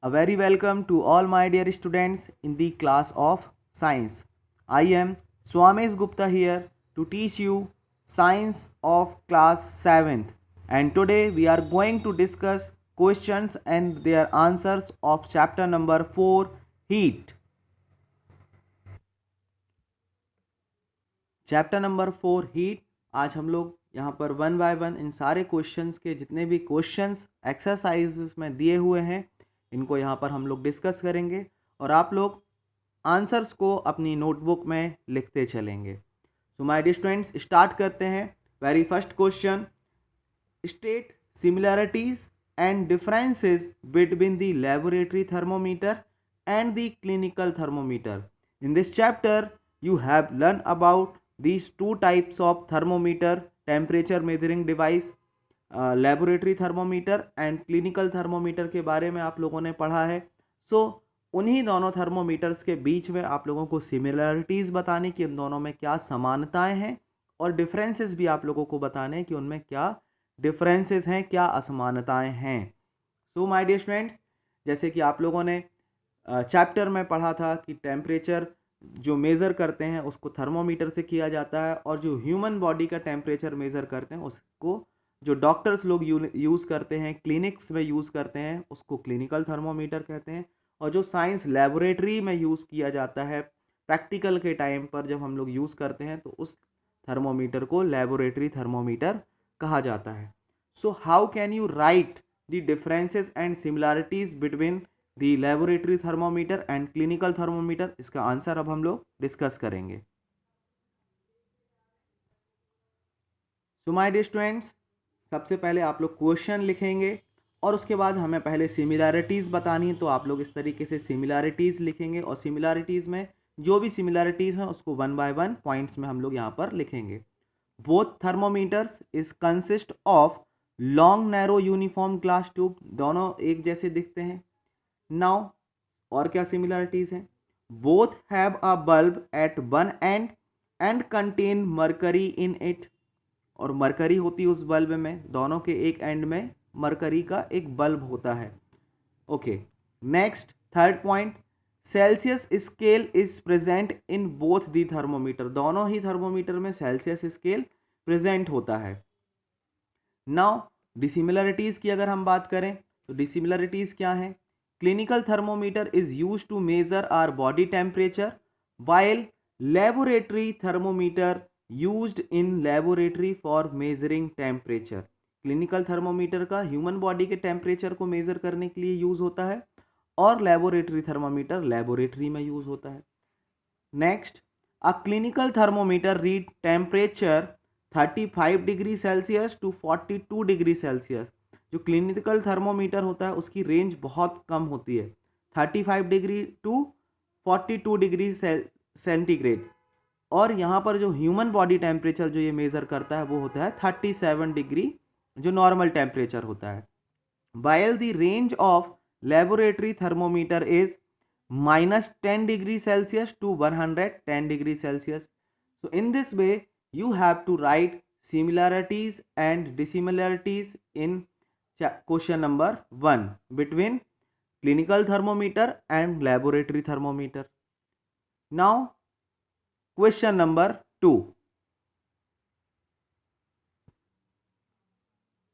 A very welcome to all my dear students in the class of science. I am Swamesh Gupta here to teach you science of class 7th, and today we are going to discuss questions and their answers of chapter number 4 heat. Chapter number 4 heat. आज हम लोग यहाँ पर one by one in सारे questions के जितने भी questions exercises में दिए हुए हैं इनको यहाँ पर हम लोग डिस्कस करेंगे और आप लोग आंसर्स को अपनी नोटबुक में लिखते चलेंगे। So my dear students, start करते हैं। Very first question, state similarities and differences between the laboratory thermometer and the clinical thermometer. In this chapter you have learned about these two types of thermometer, temperature measuring device, laboratory thermometer and clinical thermometer के बारे में आप लोगों ने पढ़ा है। सो उन्हीं दोनों थर्मोमीटर्स के बीच में आप लोगों को सिमिलरिटीज़ बताने कि उन दोनों में क्या समानताएं हैं और डिफरेंसेस भी आप लोगों को बताने कि उनमें क्या डिफरेंसेस हैं, क्या असमानताएं हैं। सो माय डियर स्टूडेंट्स, जैसे कि आप लोगों ने चैप्टर में पढ़ा था कि टेम्परेचर जो मेज़र करते हैं उसको थर्मोमीटर से किया जाता है और जो ह्यूमन बॉडी का टेम्परेचर मेज़र करते हैं उसको जो डॉक्टर्स लोग यूज़ करते हैं, क्लिनिक्स में यूज़ करते हैं, उसको क्लिनिकल थर्मोमीटर कहते हैं। और जो साइंस लेबोरेटरी में यूज़ किया जाता है प्रैक्टिकल के टाइम पर जब हम लोग यूज़ करते हैं तो उस थर्मोमीटर को लेबोरेटरी थर्मोमीटर कहा जाता है। So how can you right the differences and similarities between the laboratory thermometer and clinical thermometer? इसका आंसर अब हम लोग डिस्कस करेंगे। सो माय डियर स्टूडेंट्स, सबसे पहले आप लोग क्वेश्चन लिखेंगे और उसके बाद हमें पहले सिमिलैरिटीज़ बतानी है, तो आप लोग इस तरीके से सिमिलैरिटीज़ लिखेंगे और सिमिलैरिटीज़ में जो भी सिमिलैरिटीज़ हैं उसको वन बाय वन पॉइंट्स में हम लोग यहाँ पर लिखेंगे। Both thermometers is consist of long narrow uniform glass tube, दोनों एक जैसे दिखते हैं। नाउ और क्या सिमिलरिटीज हैं? Both have a bulb at one end and contain mercury in it, और मरकरी होती है उस बल्ब में, दोनों के एक एंड में मरकरी का एक बल्ब होता है। Okay, next third point, Celsius scale is present in both the thermometer, दोनों ही थर्मोमीटर में सेल्सियस स्केल प्रेजेंट होता है। नाउ डिसिमिलरिटीज की अगर हम बात करें तो डिसिमिलरिटीज क्या है? Clinical thermometer is used to measure our body temperature, while laboratory thermometer used in laboratory for measuring temperature. Clinical thermometer का human body के temperature को measure करने के लिए use होता है और laboratory thermometer laboratory में use होता है। Next, a clinical thermometer read temperature 35 degree Celsius to 42 degree Celsius. जो क्लिनिकल थर्मोमीटर होता है उसकी रेंज बहुत कम होती है, 35 डिग्री टू 42 डिग्री सेंटीग्रेड, और यहाँ पर जो ह्यूमन बॉडी टेम्परेचर जो ये मेज़र करता है वो होता है 37 डिग्री, जो नॉर्मल टेम्परेचर होता है। While the range of laboratory thermometer is -10 degree Celsius to 110 degree Celsius. So in this way you have to write similarities and dissimilarities in question number 1 between clinical thermometer and laboratory thermometer. Now question number 2.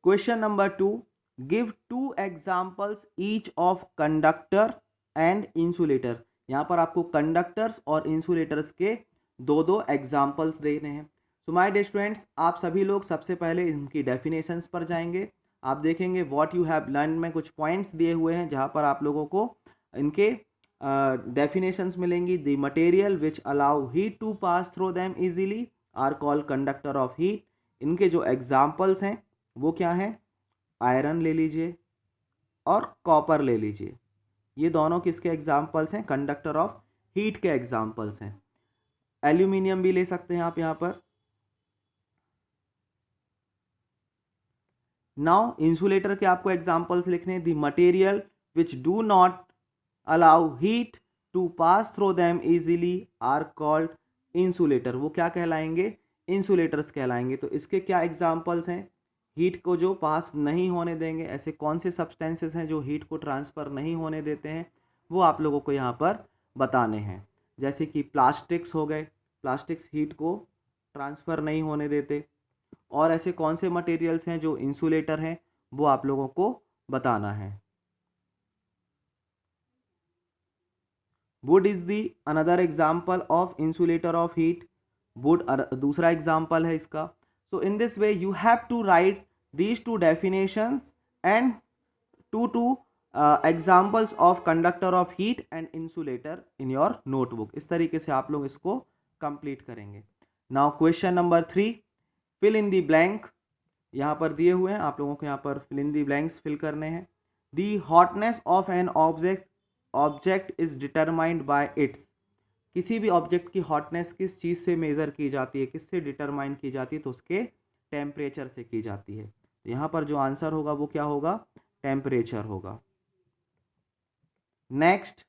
Question number 2, give two examples each of conductor and insulator. यहाँ पर आपको conductors और insulators के दो examples देने हैं। सो my dear students, आप सभी लोग सबसे पहले इनकी डेफिनेशंस पर जाएंगे। आप देखेंगे व्हाट यू हैव लर्न में कुछ पॉइंट्स दिए हुए हैं जहाँ पर आप लोगों को इनके डेफिनेशंस मिलेंगी। The material which allow heat to pass through them easily are called conductor of heat. इनके जो एग्जाम्पल्स हैं वो क्या हैं? आयरन ले लीजिए और कॉपर ले लीजिए, ये दोनों किसके एग्जाम्पल्स हैं? कंडक्टर ऑफ हीट के एग्जाम्पल्स हैं। एल्यूमिनियम भी ले सकते हैं आप यहाँ पर। नाउ इंसुलेटर के आपको एग्जाम्पल्स लिखने हैं। The material which do not allow heat to pass through them easily are called insulator. वो क्या कहलाएंगे? इंसुलेटर्स कहलाएंगे। तो इसके क्या एग्जाम्पल्स हैं? हीट को जो पास नहीं होने देंगे, ऐसे कौन से सब्सटेंसेस हैं जो हीट को ट्रांसफ़र नहीं होने देते हैं, वो आप लोगों को यहाँ पर बताने हैं। जैसे कि प्लास्टिक्स हो गए, प्लास्टिक्स हीट को ट्रांसफ़र नहीं होने देते। और ऐसे कौन से मटेरियल्स हैं जो इंसुलेटर हैं, वो आप लोगों को बताना है। Wood is the another example of insulator of heat. Wood दूसरा एग्जाम्पल है इसका। So in this way you have to write these two definitions and two examples of conductor of heat and insulator in your notebook. इस तरीके से आप लोग इसको complete करेंगे। Now question number 3, fill in the blank. यहाँ पर दिए हुए हैं, आप लोगों को यहाँ पर fill in the blanks fill करने हैं। The hotness of an object is determined by its. किसी भी ऑब्जेक्ट की हॉटनेस किस चीज़ से मेज़र की जाती है, किससे डिटरमाइन की जाती है, तो उसके टेम्परेचर से की जाती है। तो यहाँ पर जो आंसर होगा वो क्या होगा, टेम्परेचर होगा। Next,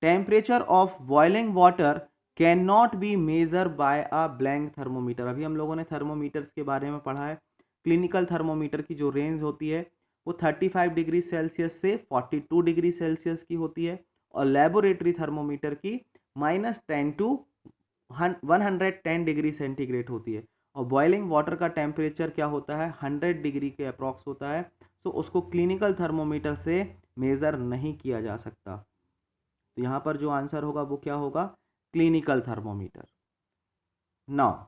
temperature of boiling water can not be measure by a blank thermometer. अभी हम लोगों ने थर्मोमीटर्स के बारे में पढ़ा है। क्लिनिकल थर्मोमीटर की जो रेंज होती है वो 35 डिग्री सेल्सियस से 42 डिग्री सेल्सियस की होती है, और लेबोरेटरी थर्मोमीटर की -10 टू 110 डिग्री सेंटीग्रेड होती है। और बॉइलिंग वाटर का टेम्परेचर क्या होता है, 100 डिग्री के अप्रॉक्स होता है। तो उसको क्लिनिकल थर्मोमीटर से मेज़र नहीं किया जा सकता। तो यहाँ पर जो आंसर होगा वो क्या होगा, clinical thermometer. Now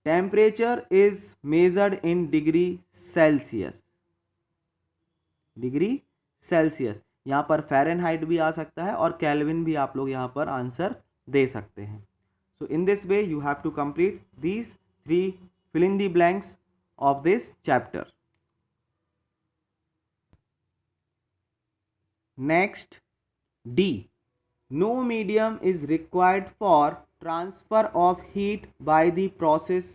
temperature is measured in degree Celsius. Degree Celsius, यहाँ पर फ़ारेनहाइट भी आ सकता है और केल्विन भी आप लोग यहाँ पर आंसर दे सकते हैं। So in this way you have to complete these 3 fill in the blanks of this chapter. Next, D. No medium is required for transfer of heat by the process.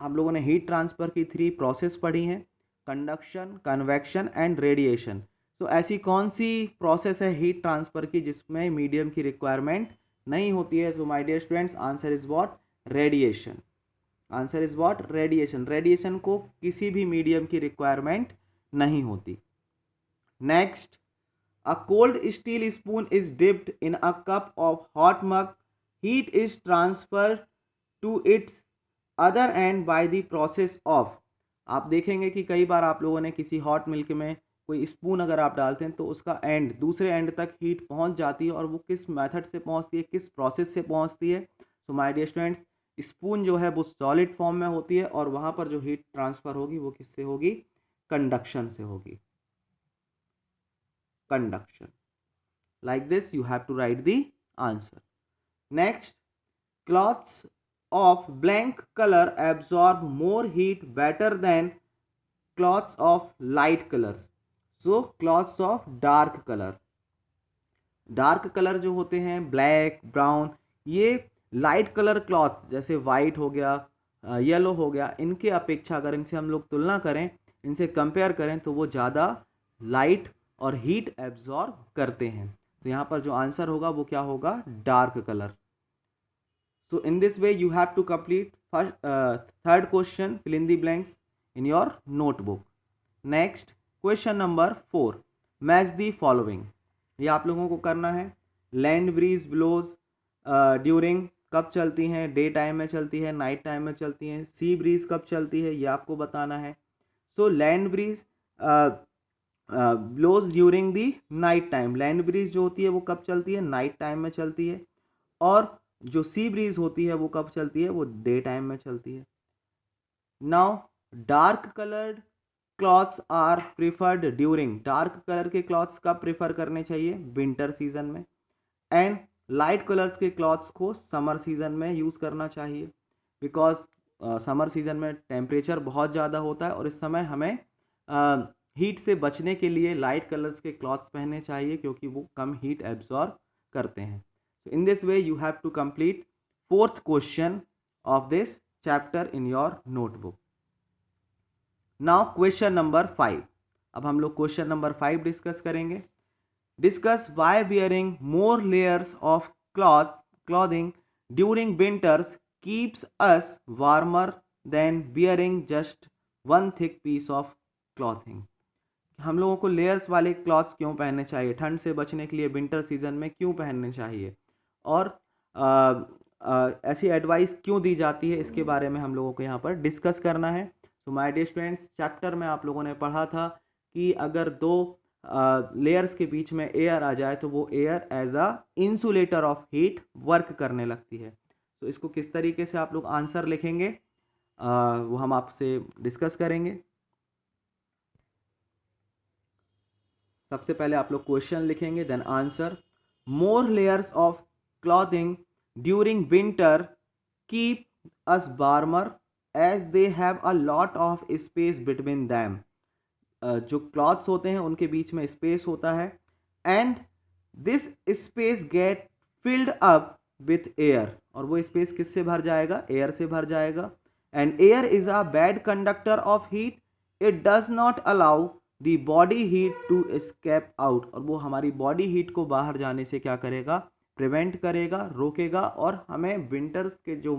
हम लोगों ने हीट ट्रांसफ़र की 3 process पढ़ी हैं, conduction, convection and radiation. तो ऐसी कौन सी प्रोसेस है हीट ट्रांसफ़र की जिसमें मीडियम की रिक्वायरमेंट नहीं होती है? तो my dear students, answer is what, radiation. Answer is what, radiation. Radiation को किसी भी मीडियम की रिक्वायरमेंट नहीं होती। Next, a cold steel spoon is dipped in a cup of hot mug. Heat is transferred to its other end by the process of. आप देखेंगे कि कई बार आप लोगों ने किसी हॉट मिल्क में कोई स्पून अगर आप डालते हैं तो उसका एंड, दूसरे एंड तक हीट पहुंच जाती है, और वो किस मेथड से पहुंचती है, किस प्रोसेस से पहुंचती है? तो माय डियर स्टूडेंट्स, स्पून जो है वो सॉलिड फॉर्म में होती है, और वहाँ पर जो हीट ट्रांसफ़र होगी वो किससे होगी, कंडक्शन से होगी। Conduction. Like this you have to write the answer. Next, cloths of blank color absorb more heat better than cloths of light colors. So cloths of dark color. Dark colour जो होते हैं, black, brown, ये light colour cloth जैसे white हो गया, yellow हो गया, इनके अपेक्षा अगर इनसे हम लोग तुलना करें, इनसे कंपेयर करें, तो वो ज़्यादा लाइट और हीट एब्जॉर्ब करते हैं। तो यहाँ पर जो आंसर होगा वो क्या होगा, dark colour. So in this way you have to complete third question, fill in the blanks in your notebook. Next, question number 4, match the following. ये आप लोगों को करना है। लैंड ब्रीज ब्लोज ड्यूरिंग, कब चलती हैं, डे टाइम में चलती है, नाइट टाइम में चलती हैं। सी ब्रीज कब चलती है, ये आपको बताना है। So land breeze blows during the night time. Land breeze जो होती है वो कब चलती है, नाइट टाइम में चलती है। और जो सी ब्रीज होती है वो कब चलती है, वो डे टाइम में चलती है। Now dark coloured clothes are preferred during, dark colour के क्लॉथ्स कब प्रिफर करने चाहिए, विंटर सीजन में। एंड लाइट कलर्स के क्लॉथ्स को समर सीजन में यूज़ करना चाहिए, बिकॉज समर सीजन में टेम्परेचर बहुत ज़्यादा होता है, और इस समय हमें हीट से बचने के लिए लाइट कलर्स के क्लॉथ्स पहनने चाहिए, क्योंकि वो कम हीट एब्जॉर्ब करते हैं। So in this way you have to complete 4th question of this chapter in your notebook. Now question number 5. अब हम लोग क्वेश्चन नंबर 5 डिस्कस करेंगे। Discuss why wearing more layers of clothing during winters keeps us warmer than wearing just one thick piece of clothing. हम लोगों को layers वाले clothes क्यों पहनने चाहिए, ठंड से बचने के लिए विंटर सीजन में क्यों पहनने चाहिए, और ऐसी एडवाइस क्यों दी जाती है, इसके बारे में हम लोगों को यहाँ पर डिस्कस करना है। तो माय डियर स्टूडेंट्स, चैप्टर में आप लोगों ने पढ़ा था कि अगर दो लेयर्स के बीच में एयर आ जाए तो वो air as a insulator of heat work करने लगती है। तो इसको किस तरीके से आप लोग आंसर लिखेंगे वो हम आपसे डिस्कस करेंगे। सबसे पहले आप लोग क्वेश्चन लिखेंगे, then answer. More layers of clothing during winter keep us warmer as they have a lot of space between them. जो क्लॉथ्स होते हैं उनके बीच में स्पेस होता है, and this space get filled up with air, और वो स्पेस किससे भर जाएगा, एयर से भर जाएगा। And air is a bad conductor of heat, it does not allow the body heat to escape out, और वो हमारी बॉडी हीट को बाहर जाने से क्या करेगा, प्रिवेंट करेगा, रोकेगा, और हमें विंटर्स के जो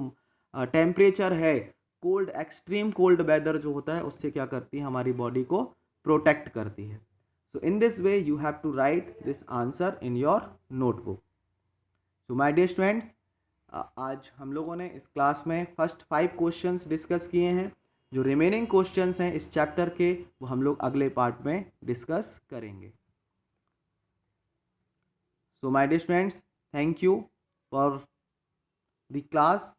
टेम्परेचर है, कोल्ड, एक्सट्रीम कोल्ड वेदर जो होता है, उससे क्या करती है, हमारी बॉडी को प्रोटेक्ट करती है। So in this way you have to write this answer in your notebook. So my dear students, आज हम लोगों ने इस क्लास में फर्स्ट 5 क्वेश्चंस डिस्कस किए हैं। जो रिमेनिंग क्वेश्चंस हैं इस चैप्टर के, वो हम लोग अगले पार्ट में डिस्कस करेंगे। So my dear students, thank you for the class.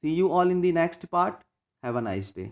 See you all in the next part. Have a nice day.